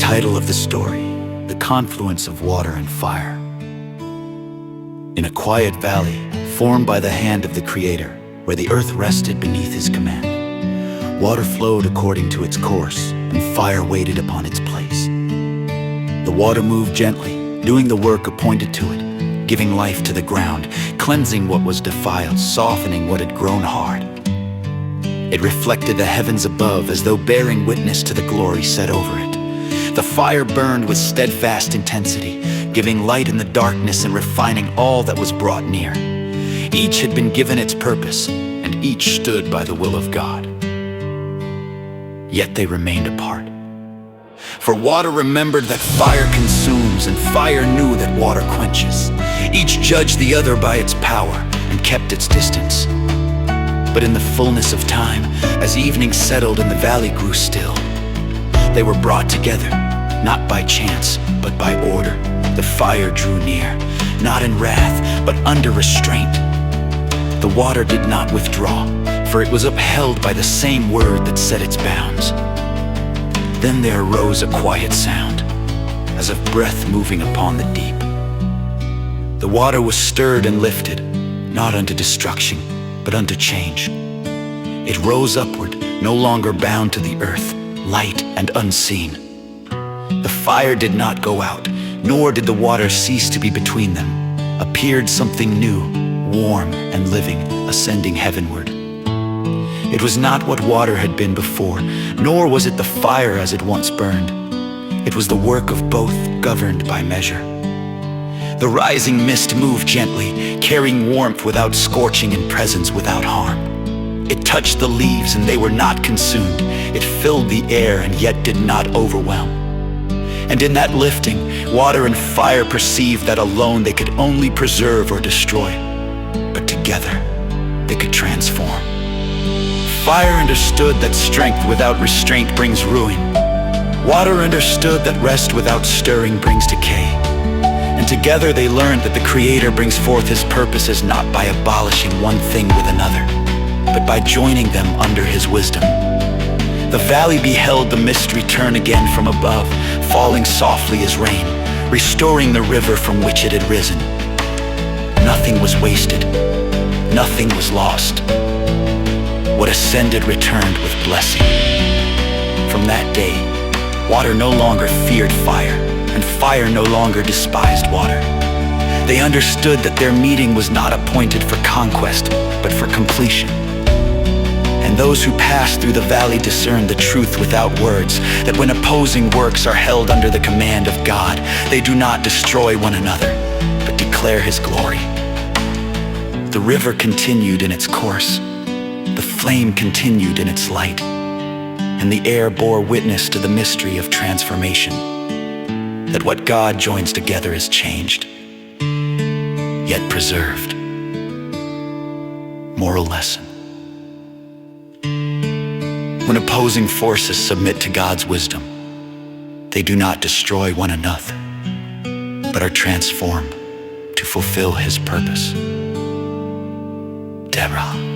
title of the story, The Confluence of Water and Fire. In a quiet valley, formed by the hand of the Creator, where the earth rested beneath His command, water flowed according to its course, and fire waited upon its place. The water moved gently, doing the work appointed to it, giving life to the ground, cleansing what was defiled, softening what had grown hard. It reflected the heavens above as though bearing witness to the glory set over it. The fire burned with steadfast intensity, giving light in the darkness and refining all that was brought near. Each had been given its purpose, and each stood by the will of God. Yet they remained apart. For water remembered that fire consumes, and fire knew that water quenches. Each judged the other by its power, and kept its distance. But in the fullness of time, as evening settled and the valley grew still, they were brought together, not by chance, but by order. The fire drew near, not in wrath, but under restraint. The water did not withdraw, for it was upheld by the same word that set its bounds. Then there arose a quiet sound, as of breath moving upon the deep. The water was stirred and lifted, not unto destruction, but unto change. It rose upward, no longer bound to the earth, light and unseen. The fire did not go out, nor did the water cease to be between them. Appeared something new, warm and living, ascending heavenward. It was not what water had been before, nor was it the fire as it once burned. It was the work of both, governed by measure. The rising mist moved gently, carrying warmth without scorching and presence without harm. It touched the leaves and they were not consumed. It filled the air and yet did not overwhelm. And in that lifting, water and fire perceived that alone they could only preserve or destroy. But together, they could transform. Fire understood that strength without restraint brings ruin. Water understood that rest without stirring brings decay. And together they learned that the Creator brings forth His purposes not by abolishing one thing with another, but by joining them under His wisdom. The valley beheld the mystery turn again from above, falling softly as rain, restoring the river from which it had risen. Nothing was wasted, nothing was lost. What ascended returned with blessing. From that day, water no longer feared fire, and fire no longer despised water. They understood that their meeting was not appointed for conquest, but for completion. And those who passed through the valley discerned the truth without words, that when opposing works are held under the command of God, they do not destroy one another, but declare His glory. The river continued in its course, the flame continued in its light, and the air bore witness to the mystery of transformation, that what God joins together is changed, yet preserved. Moral lesson. When opposing forces submit to God's wisdom, they do not destroy one another, but are transformed to fulfill His purpose. Terah.